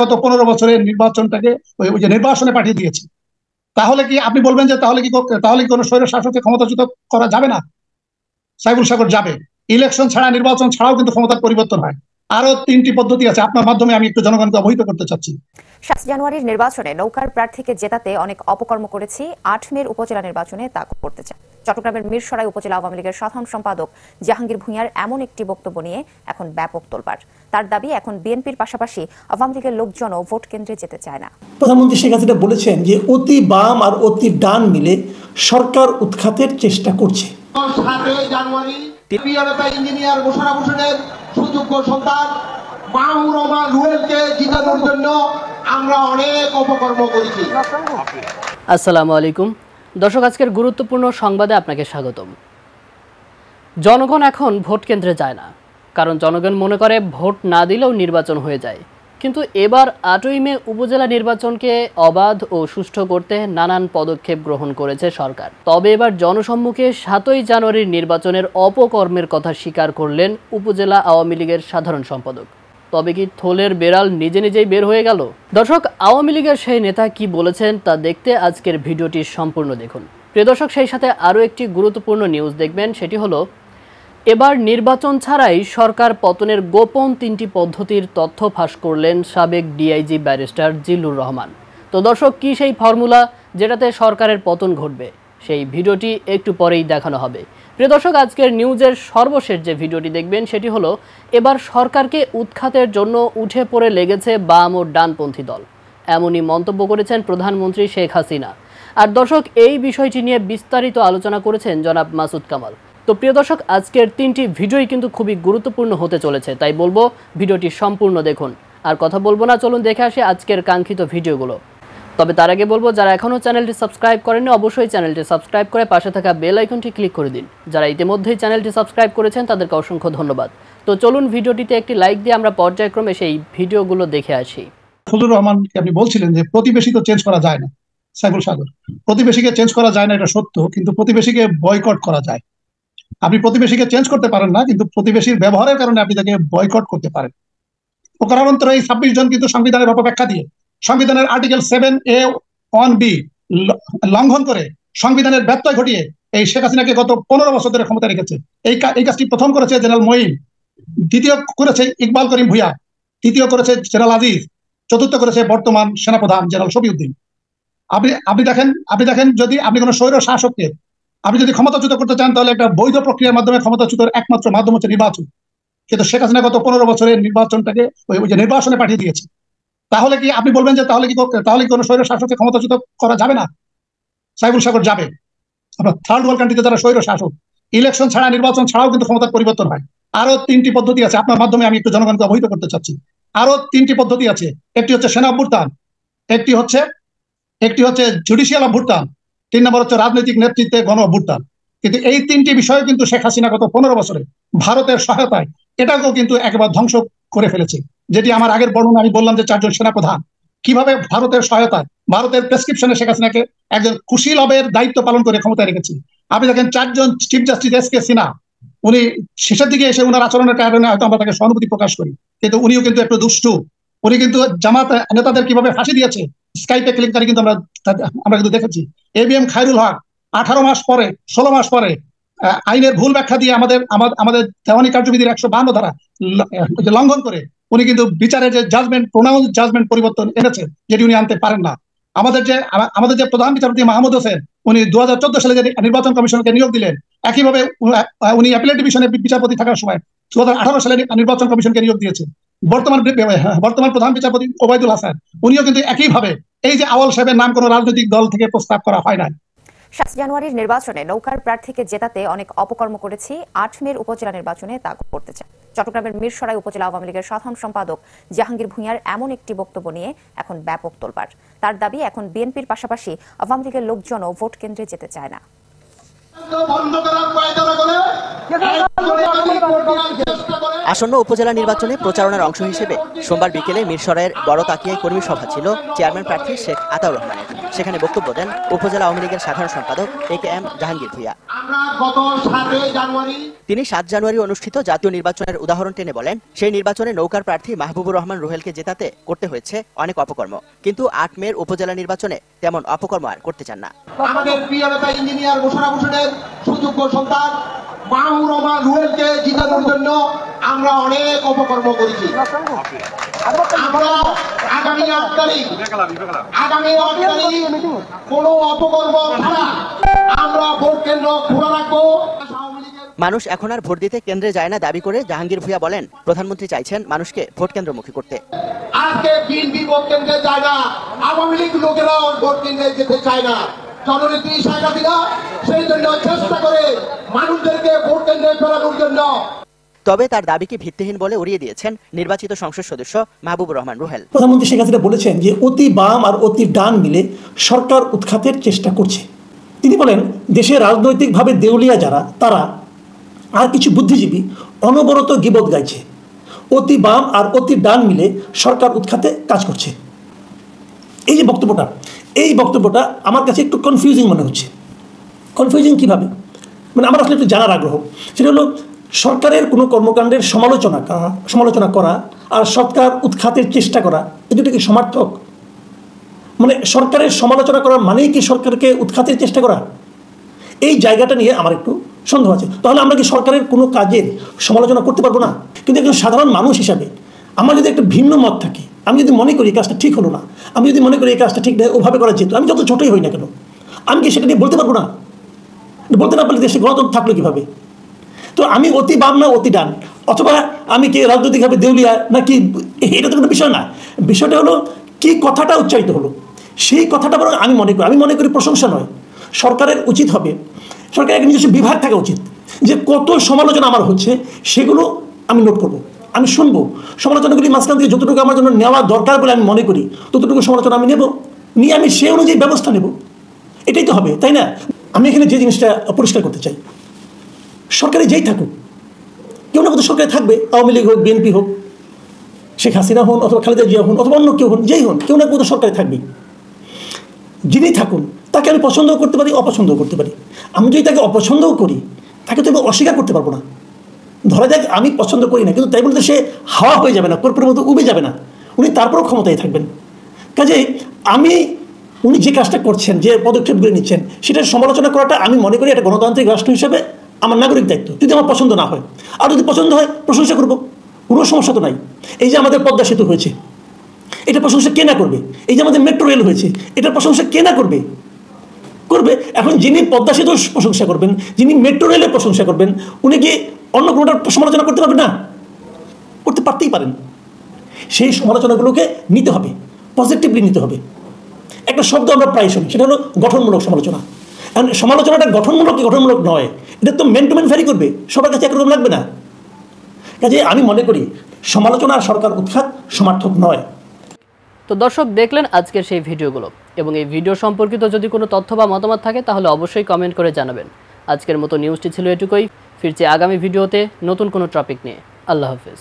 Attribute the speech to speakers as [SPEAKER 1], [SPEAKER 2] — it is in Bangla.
[SPEAKER 1] গত 15 বছরের নির্বাচনটাকে ওই যে নির্বাসনে পাঠিয়ে দিয়েছে। তাহলে কি আপনি বলবেন যে তাহলে কি কোনো স্বৈর শাসককে ক্ষমতাচ্যুত করা যাবে না? সাইফুল সাগর যাবে। ইলেকশন ছাড়া, নির্বাচন ছাড়াও কিন্তু ক্ষমতার পরিবর্তন হয়। আরো 3টি পদ্ধতি আছে, আপনার মাধ্যমে আমি একটু জনগণকে অবহিত করতে চাচ্ছি।
[SPEAKER 2] 7 জানুয়ারির নির্বাচনে নৌকার প্রার্থীকে জেতাতে অনেক অপকর্ম করেছি, 8 মের উপজেলা নির্বাচনে তা করতে চাই। চট্টগ্রামের মিরসরাই উপজেলা আওয়ামী লীগের সাধারণ সম্পাদক জাহাঙ্গীর ভূঁইয়ার এমন একটি বক্তব্য নিয়ে এখন ব্যাপক তোলপাড়। তার দাবি, এখন বিএনপির পাশাপাশি আওয়ামী লীগের লোকজনও ভোট কেন্দ্রে যেতে চায় না।
[SPEAKER 3] প্রধানমন্ত্রী শেখ হাসিনা বলেছেন যে অতি বাম আর অতি ডান মিলে সরকার উৎখাতের চেষ্টা করছে।
[SPEAKER 4] 7 জানুয়ারি ইঞ্জিনিয়ার মোশাররফ হোসেনের সুযোগ্য সন্তান মাহমুদ রহমান রুয়েলকে জিতানোর জন্য আমরা অনেক অপকর্ম করেছি।
[SPEAKER 5] আসসালামু আলাইকুম দর্শক, আজকের গুরুত্বপূর্ণ সংবাদে আপনাকে স্বাগতম। জনগণ এখন ভোট কেন্দ্রে যায় না, কারণ জনগণ মনে করে ভোট না দিলেও নির্বাচন হয়ে যায়। কিন্তু এবার 8ই মে উপজেলা নির্বাচনকে অবাধ ও সুষ্ঠু করতে নানান পদক্ষেপ গ্রহণ করেছে সরকার। তবে এবার জনসম্মুখে 7ই জানুয়ারির নির্বাচনের অপকর্মের কথা স্বীকার করলেন উপজেলা আওয়ামী লীগের সাধারণ সম্পাদক। তবে কি থলের বেড়াল নিজে নিজেই বের হয়ে গেল? দর্শক, আওয়ামী লীগের সেই নেতা কি বলেছেন তা দেখতে আজকের ভিডিওটি সম্পূর্ণ দেখুন। প্রিয় দর্শক, সেই সাথে আরও একটি গুরুত্বপূর্ণ নিউজ দেখবেন, সেটি হলো এবার নির্বাচন ছাড়াই সরকার পতনের গোপন 3টি পদ্ধতির তথ্য ফাঁস করলেন সাবেক ডিআইজি ব্যারিস্টার জিল্লুর রহমান। তো দর্শক, কি সেই ফর্মুলা যেটাতে সরকারের পতন ঘটবে? সেই ভিডিওটি একটু পরেই দেখানো হবে। প্রিয় দর্শক, আজকের নিউজের সর্বশেষ যে ভিডিওটি দেখবেন সেটি হলো এবার সরকারকে উৎখাতের জন্য উঠে পড়ে লেগেছে বাম ও ডানপন্থী দল, এমনই মন্তব্য করেছেন প্রধানমন্ত্রী শেখ হাসিনা। আর দর্শক, এই বিষয়টি নিয়ে বিস্তারিত আলোচনা করেছেন জনাব মাসুদ কামাল। তো প্রিয় দর্শক, আজকের 3টি ভিডিওই কিন্তু খুবই গুরুত্বপূর্ণ হতে চলেছে, তাই বলবো ভিডিওটি সম্পূর্ণ দেখুন। আর কথা বলবো না, চলুন দেখে আসি আজকের কাঙ্ক্ষিত ভিডিওগুলো। তবে তার আগে বলবো, যারা এখনও চ্যানেলটি সাবস্ক্রাইব করেননি অবশ্যই চ্যানেলটি সাবস্ক্রাইব করে পাশে থাকা বেল আইকনটি ক্লিক করে দিন। যারা ইতিমধ্যেই চ্যানেলটি সাবস্ক্রাইব করেছেন তাদেরকে অসংখ্য ধন্যবাদ। তো চলুন ভিডিওটিতে একটি লাইক দিয়ে আমরা পর্যায়ক্রমে সেই ভিডিওগুলো দেখে আসি।
[SPEAKER 1] ফজলুর রহমানকে আপনি বলছিলেন যে প্রতিবেশী তো চেঞ্জ করা যায় না, সাইফুল সাগর, প্রতিবেশীকে চেঞ্জ করা যায় না এটা সত্য, কিন্তু প্রতিবেশীকে বয়কট করা যায়। আপনি প্রতিবেশীকে চেঞ্জ করতে পারেন না, কিন্তু প্রতিবেশীর ব্যবহারের কারণে আপনি তাকে বয়কট করতে পারেন। প্রকারান্তরে এই 26 জন কিন্তু সংবিধানের অপব্যাখ্যা দিয়ে, সংবিধানের আর্টিকেল 7A(1)(b) লঙ্ঘন করে, সংবিধানের ব্যত্যয় ঘটিয়ে এই শেখ হাসিনাকে গত 15 বছর ধরে ক্ষমতা রেখেছে। এই কাজটি প্রথম করেছে জেনারেল মঈন, দ্বিতীয় করেছে ইকবাল করিম ভূঁইয়া, তৃতীয় করেছে জেনারেল আজিজ, চতুর্থ করেছে বর্তমান সেনাপ্রধান জেনারেল শফিউদ্দিন। আপনি দেখেন যদি আপনি কোনো স্বৈর শাসককে আপনি যদি ক্ষমতাচ্যুত করতে চান, তাহলে একটা বৈধ প্রক্রিয়ার মাধ্যমে ক্ষমতাচ্যুতের একমাত্র মাধ্যম হচ্ছে নির্বাচন। কিন্তু শেখ হাসিনা গত 15 বছরের নির্বাচনটাকে ওই যে নির্বাসনে পাঠিয়ে দিয়েছে। তাহলে কি আপনি বলবেন যে তাহলে কি কোনো স্বৈর শাসককে ক্ষমতাচ্যুত করা যাবে না? সাইফুল সাগর যাবে। আপনার থার্ড ওয়ার্ল্ড কান্ট্রিতে যারা স্বৈর শাসক, ইলেকশন ছাড়া, নির্বাচন ছাড়াও কিন্তু ক্ষমতার পরিবর্তন হয়। আরো 3টি পদ্ধতি আছে, আপনার মাধ্যমে আমি একটু জনগণকে অবহিত করতে চাচ্ছি। আরো 3টি পদ্ধতি আছে। একটি হচ্ছে সেনা অভ্যুত্থান, একটি হচ্ছে জুডিশিয়াল অভ্যুত্থান, 3 নম্বর হচ্ছে রাজনৈতিক নেতৃত্বে গণ অভ্যুত্থান। কিন্তু এই 3টি বিষয় কিন্তু শেখ হাসিনা গত 15 বছরে ভারতের সহায়তায় এটাকেও কিন্তু একেবারে ধ্বংস করে ফেলেছে। যেটি আমার আগের বর্ণনা আমি বললাম যে 4 জন সেনাপ্রধান কিভাবে ভারতের সহায়তায়, ভারতের প্রেসক্রিপশনে শেখ হাসিনাকে একজন কুশীলবের দায়িত্ব পালন করে ক্ষমতায় রেখেছে। আপনি দেখেন 4 জন চিফ জাস্টিস এস.কে. সিনহা, উনি শেষের দিকে এসে ওনার আচরণের কারণে হয়তো আমরা তাকে সহানুভূতি প্রকাশ করি, কিন্তু উনিও কিন্তু একটু দুষ্টু। উনি কিন্তু জামাত নেতাদের কিভাবে ফাঁসি দিয়েছে, স্কাইপে কেলেঙ্কারি কিন্তু আমরা কিন্তু দেখেছি। এবিএম খায়রুল হক 18 মাস পরে, 16 মাস পরে আইনের ভুল ব্যাখ্যা দিয়ে আমাদের দেওয়ানি কার্যবিধির 152 ধারা লঙ্ঘন করে উনি কিন্তু বিচারে যে জাজমেন্ট, প্রোনাউন্স জাজমেন্ট পরিবর্তন এনেছে, যেটি উনি আনতে পারেন না। আমাদের যে প্রধান বিচারপতি মাহমুদ হোসেন, উনি 2014 সালে যে নির্বাচন কমিশনকে নিয়োগ দিলেন, একইভাবে উনি অ্যাপিলেট ডিভিশনের বিচারপতি থাকার সময় 2018 সালে নির্বাচন কমিশনকে নিয়োগ দিয়েছেন। বর্তমান প্রধান বিচারপতি ওবায়দুল হাসান, উনিও কিন্তু একইভাবে, এই যে আওয়াল সাহেবের নাম কোনো রাজনৈতিক দল থেকে প্রস্তাব করা হয় না।
[SPEAKER 2] 7 জানুয়ারির নির্বাচনে নৌকার প্রার্থীকে জেতাতে অনেক অপকর্ম করেছি, 8 মের উপজেলা নির্বাচনে তা করতে চাই। চট্টগ্রামের মিরসরাই উপজেলা আওয়ামী লীগের সাধারণ সম্পাদক জাহাঙ্গীর ভূঁইয়ার এমন একটি বক্তব্য নিয়ে এখন ব্যাপক তোলপাড়। তার দাবি, এখন বিএনপির পাশাপাশি আওয়ামী লীগের লোকজনও ভোট কেন্দ্রে যেতে চায় না।
[SPEAKER 6] আসন্ন উপজেলা নির্বাচনে প্রচারণার অংশ হিসেবে সোমবার বিকেলে মিরসরাইয়ের বড় তাকিয়ায় কর্মী সভা ছিল চেয়ারম্যান প্রার্থী শেখ আতাউর রহমানের। সেখানে বক্তব্য দেন উপজেলা আওয়ামী লীগের সাধারণ সম্পাদক AKM জাহাঙ্গীর ভূঁইয়া। তিনি 7 জানুয়ারি অনুষ্ঠিত জাতীয় নির্বাচনের উদাহরণ টেনে বলেন, সেই নির্বাচনে নৌকার প্রার্থী মাহবুবুর রহমান রুহেলকে জেতাতে করতে হয়েছে অনেক অপকর্ম, কিন্তু 8 মের উপজেলা নির্বাচনে তেমন অপকর্ম আর করতে চান না।
[SPEAKER 4] আমাদের প্রিয় নেতা ইঞ্জিনিয়ার মোশাররফ হোসেনের সুযোগ্য সন্তান মাহবুবুর রহমান রুহেলকে জিতানোর জন্য আমরা অনেক অপকর্ম করেছি। আমরা আগামী 8 তারিখ কোনো অপকর্ম ছাড়া আমরা ভোট কেন্দ্র খোলা রাখবো।
[SPEAKER 6] মানুষ এখন আর ভোট দিতে কেন্দ্রে যায় না দাবি করে জাহাঙ্গীর ভূঁইয়া বলেন, প্রধানমন্ত্রী চাইছেন মানুষকে ভোট কেন্দ্রমুখী করতে।
[SPEAKER 4] আজকে বিএনপি ভোট কেন্দ্রে যায় না, আওয়ামী লীগ লোকেরাও ভোট কেন্দ্রে যেতে চায় না। জননেত্রী শেখ হাসিনা সেই জন্য চেষ্টা করে মানুষদেরকে ভোট কেন্দ্রে ফেরানোর জন্য।
[SPEAKER 6] তবে তার দাবিকে ভিত্তিহীন বলে উড়িয়ে দিয়েছেন নির্বাচিত সংসদ সদস্য মাহবুবুর রহমান রুহেল।
[SPEAKER 3] প্রধানমন্ত্রী শেখ হাসিনা বলেছেন যে অতি বাম আর অতি ডান মিলে সরকার উৎখাতের চেষ্টা করছে। তিনি বলেন, দেশে রাজনৈতিকভাবে দেউলিয়া যারা, তারা আর কিছু বুদ্ধিজীবী অনবরত গীবত গাইছে। অতি বাম আর অতি ডান মিলে সরকার উৎখাতে কাজ করছে। এই যে বক্তব্যটা, এই বক্তব্যটা আমার কাছে একটু কনফিউজিং মনে হচ্ছে। কনফিউজিং কীভাবে? মানে আমার আসলে একটু জানার আগ্রহ। সেটা হলো, সরকারের কোনো কর্মকাণ্ডের সমালোচনা করা আর সরকার উৎখাতের চেষ্টা করা, এই দুটো কি সমার্থক? মানে সরকারের সমালোচনা করা মানেই কি সরকারকে উৎখাতের চেষ্টা করা? এই জায়গাটা নিয়ে আমার একটু সন্দেহ আছে। তাহলে আমরা কি সরকারের কোনো কাজের সমালোচনা করতে পারবো না? কিন্তু একজন সাধারণ মানুষ হিসাবে আমার যদি একটা ভিন্ন মত থাকে, আমি যদি মনে করি এই কাজটা ঠিক হলো না, আমি যদি মনে করি এই কাজটা ঠিক নয়, ওভাবে করা যেত, আমি যত ছোটই হই না কেন, আমি কি সেটা নিয়ে বলতে পারবো না? বলতে না পারলে দেশে গণতন্ত্র থাকলো কীভাবে? তো আমি অতি বাম না অতি ডান, অথবা আমি কি রাজনৈতিকভাবে দেউলিয়া নাকি, এটা তো কোনো বিষয় না। বিষয়টা হলো কি কথাটা উচ্চারিত হলো, সেই কথাটা বরং আমি মনে করি প্রশংসা নয়। সরকারের উচিত হবে, সরকারের একটা নিজস্ব বিভাগ থাকা উচিত, যে কত সমালোচনা আমার হচ্ছে সেগুলো আমি নোট করব, আমি শুনবো। সমালোচনাগুলি মাঝখান থেকে যতটুকু আমার জন্য নেওয়া দরকার বলে আমি মনে করি, ততটুকু সমালোচনা আমি নেব, নিয়ে আমি সেই অনুযায়ী ব্যবস্থা নেব। এটাই তো হবে, তাই না? আমি এখানে যে জিনিসটা পরিষ্কার করতে চাই, সরকারে যেই থাকুক, কেউ না কত সরকারে থাকবে, আওয়ামী লীগ হোক, বিএনপি হোক, শেখ হাসিনা হন, অথবা খালেদা জিয়া হন, অথবা অন্য কেউ হন, যেই হন, কেউ না কত সরকারে থাকবে। যিনি থাকুন তাকে আমি পছন্দও করতে পারি, অপছন্দও করতে পারি। আমি যদি তাকে অপছন্দও করি, তাকে তো আমি অস্বীকার করতে পারবো না। ধরা যাক আমি পছন্দ করি না, কিন্তু তাই বলতে সে হাওয়া হয়ে যাবে না, কর্পূরের মতো উবে যাবে না, উনি তারপরেও ক্ষমতায় থাকবেন। কাজেই উনি যে কাজটা করছেন, যে পদক্ষেপগুলি নিচ্ছেন, সেটার সমালোচনা করাটা আমি মনে করি একটা গণতান্ত্রিক রাষ্ট্র হিসেবে আমার নাগরিক দায়িত্ব। যদি আমার পছন্দ না হয়, আর যদি পছন্দ হয় প্রশংসা করবো, কোনো সমস্যা তো নাই। এই যে আমাদের পদ্মা সেতু হয়েছে, এটা প্রশংসা কে না করবে? এই যে আমাদের মেট্রো রেল হয়েছে, এটার প্রশংসা কে না করবে? এখন যিনি পদ্মা সেতুর প্রশংসা করবেন, যিনি মেট্রো রেলের প্রশংসা করবেন, উনি কি অন্য কোনোটার সমালোচনা করতে পারবেন না? করতে পারতেই পারেন। সেই সমালোচনাগুলোকে নিতে হবে, পজিটিভলি নিতে হবে। একটা শব্দ আমরা প্রায় শুনি, সেটা হলো গঠনমূলক সমালোচনা। সমালোচনাটা গঠনমূলক কি গঠনমূলক নয়, এটা তো মেন টু মেন ভ্যারি করবে, সবার কাছে একরকম লাগবে না। কাজে আমি মনে করি সমালোচনা আর সরকার উৎখাত সমার্থক নয়।
[SPEAKER 5] তো দর্শক, দেখলেন আজকের সেই ভিডিওগুলো, এবং এই ভিডিও সম্পর্কিত যদি কোনো তথ্য বা মতামত থাকে তাহলে অবশ্যই কমেন্ট করে জানাবেন। আজকের মতো নিউজটি ছিল এটুকুই। ফিরছি আগামী ভিডিওতে নতুন কোনো টপিক নিয়ে। আল্লাহ হাফেজ।